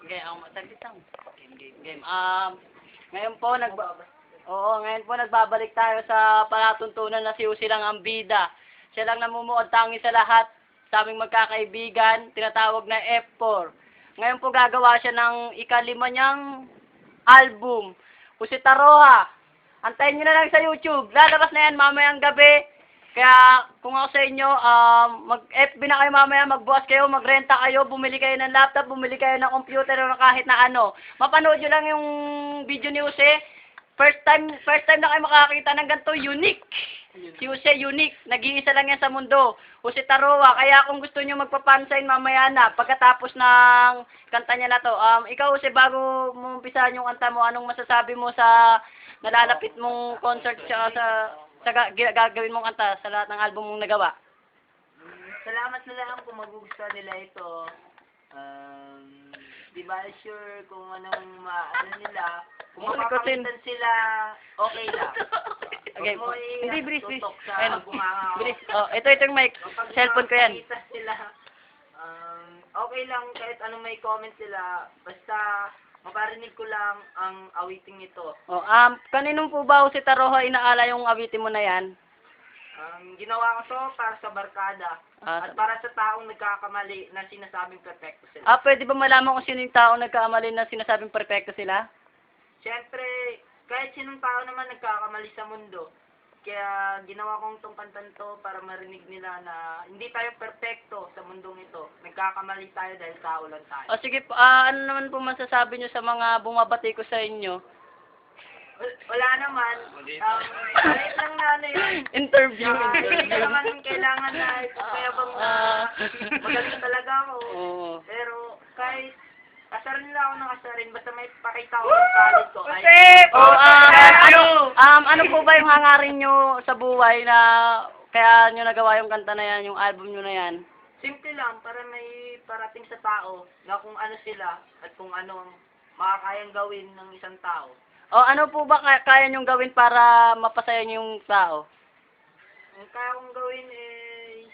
Okay, ako matagitang. Game. Ngayon po ngayon po nagbabalik tayo sa palatuntunan na si Uzi lang ang bida. Siya lang namumuod tangi sa lahat sa aming magkakaibigan, tinatawag na F4. Ngayon po gagawa siya ng ika-5 niyang album. Uzi Taroha. Antayin niyo na lang sa YouTube. Lalabas na yan mamayang gabi. Kaya kung ako sa inyo, mag-FB na kayo mamaya, magbukas kayo, magrenta kayo, bumili kayo ng laptop, bumili kayo ng computer o kahit na ano. Mapanood nyo lang yung video ni Uzi. First time na kayo makakita ng ganito, unique. Si Uzi, unique. Nag-iisa lang yan sa mundo. Uzi Taroha. Kaya kung gusto nyo magpapansign mamaya na, pagkatapos ng kanta niya na to. Ikaw Uzi, bago mo umpisahan yung kanta mo, anong masasabi mo sa nalalapit mong concert sa gagawin mong kanta sa lahat ng album mong nagawa? Salamat na lang kung magugustuhan nila ito. Di ba sure kung anong ano nila. Kung mapapalitan sila, okay lang. Okay. Hindi, bilis. Ayun. Bilis. Oh, ito yung mic. Cellphone ko yan. Sila, okay lang kahit anong may comment sila. Basta maparinig ko lang ang awiting ito. Oh, kaninong po ba Uzi Taroha inaala yung awitin mo na yan? Ginawa ko to para sa barkada. At para sa taong nagkakamali na sinasabing perfecto sila. Pwede ba malaman kung sino yung taong nagkakamali na sinasabing perfecto sila? Siyempre, kahit sinong tao naman nagkakamali sa mundo. Kaya ginawa kong tong kantan to para marinig nila na hindi tayo perfecto sa mundong ito. Nagkakamali tayo dahil tao lang tayo. Sige, ano naman po masasabi nyo sa mga bumabati ko sa inyo? Wala naman. Kahit lang na ano yun. Interview. Hindi naman kailangan na ito. Kaya bang magaling talaga ako. Pero kahit asarin lang ako ng asarin, basta may pakita ko ng talent ko. Ano po ba yung hangarin nyo sa buhay na kaya nyo nagawa yung kanta na yan, yung album nyo na yan? Simple lang, para may parating sa tao na kung ano sila at kung ano ang makakayang gawin ng isang tao. Ano po ba kaya nyong gawin para mapasaya nyo yung tao? Ang kaya kong gawin ay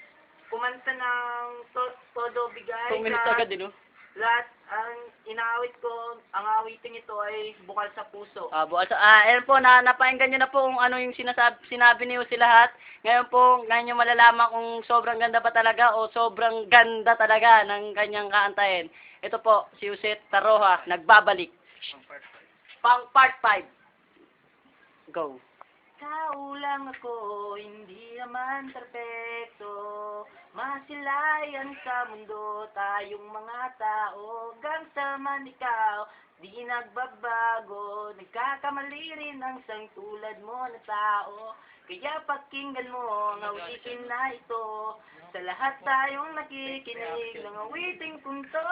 kumanta ng todo bigay. 2 minutes agad din, no? Lahat, ang inaawit ko, ang awiting ito ay bukal sa puso. Ayan po, napakinggan nyo na po kung ano yung sinabi ni Uzi lahat. Ngayon nyo malalaman kung sobrang ganda ba talaga o sobrang ganda talaga ng kanyang kaantayin. Ito po, si Uzi Taroha, nagbabalik. Pang part 5. Go. Tao lang ako, hindi naman perfecto. Masilayan sa mundo, tayong mga tao. Gangsta man ikaw, di nagbabago. Nagkakamali rin ang isang tulad mo na tao. Kaya pakinggan mo ang awitin na ito. Sa lahat tayong nakikinig ng awiting punto.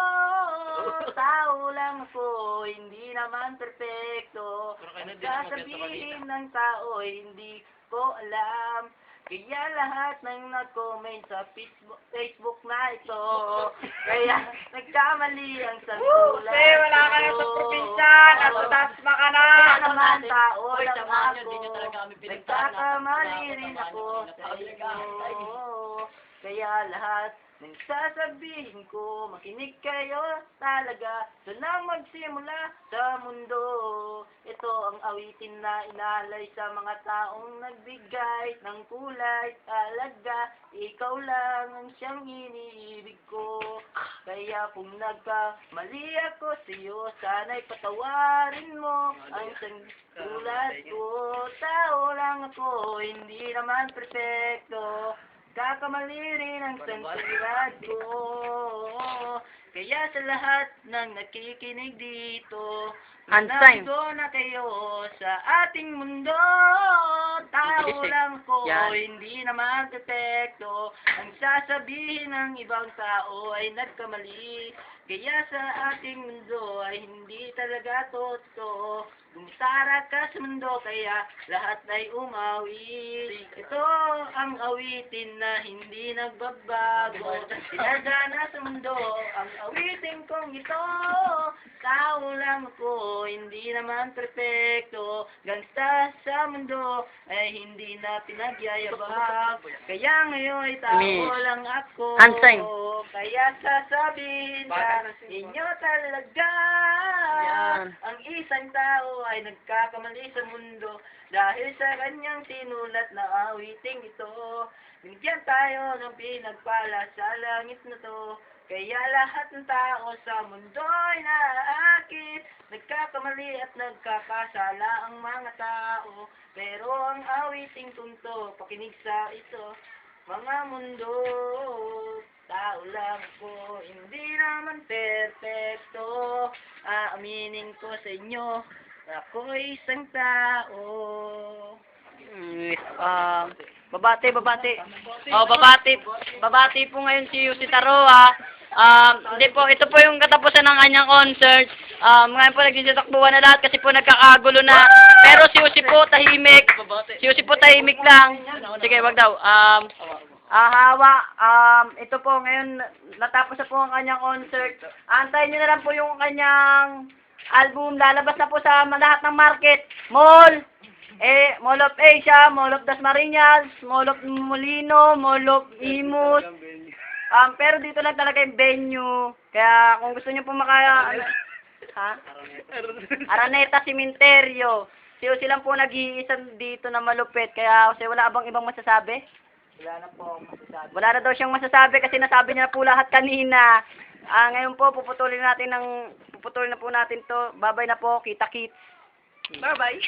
Tao lang ako, hindi naman perfecto. Nagsasabihin ng tao, hindi ko alam. Kaya lahat ng nag-comment sa Facebook na ito. Kaya nagkamali ang santulan. Wala ka na sa probinsya! Natatasma ka na! Kaya naman tao lang ako. Nagkakamali rin ako sa iyo. Kaya lahat ng sasabihin ko, makinig kayo talaga. Doon magsimula sa mundo. Ito ang awitin na inalay sa mga taong nagbigay ng kulay talaga. Ikaw lang ang siyang iniibig ko. Kaya kung nagkamali ako sa iyo, sana'y patawarin mo ang isang tulad ko. Tao lang ako, hindi naman perfecto. Kakamali rin ang santulan ko. Kaya sa lahat ng nakikinig dito, nandito na kayo sa ating mundo. Tao lang ko, hindi naman perfecto. Ang sasabihin ng ibang tao ay nagkamali. Kaya sa ating mundo ay hindi talaga totoo. Gumisara ka sa mundo, kaya lahat ay umawi. Ito ang awitin na hindi nagbabago. Sinagana sa mundo ang awitin kong ito. Tao lang ako, hindi naman perfecto. Gangsta sa mundo ay hindi na pinagyayabang. Kaya ngayon ay tao lang ako. Kaya sasabihin ka inyo talaga. Yan. Ang isang tao ay nagkakamali sa mundo dahil sa kanyang sinulat na awiting ito. Binigyan tayo ng pinagpala sa langit na to. Kaya lahat ng tao sa mundo ay naaakit. Nagkakamali at nagkakasala ang mga tao. Pero ang awiting tunto, pakinig sa ito. Mga mundo, tao lang ako, hindi naman perfecto. Aaminin ko sa inyo, ako'y isang tao. Babati. Oh, babati po ngayon si Yusi Taroa. Hindi po, ito po yung katapusan ng kanyang concert. Ngayon po nagsisitakbuhan na lahat kasi po nagkakagulo na. Pero si Yusi po tahimik. Si Yusi po tahimik lang. Sige, wag daw. Ito po ngayon natapos na po ang kanyang concert. Antayin niyo na lang po yung kanyang album. Lalabas na po sa lahat ng market, mall. Mall of Asia, Mall of Dasmariñas, Mall of Molino, Mall of Imus. Pero dito lang talaga yung venue. Kaya kung gusto niyo po Araneta Cementerio. Silang po nag-iisa dito na malupit. Kaya wala bang ibang masasabi? Wala na po akong masasabi. Wala na daw siyang masasabi kasi nasabi niya na po lahat kanina. Ngayon po puputulin na po natin to. Babay na po, kita-kits. Bye-bye.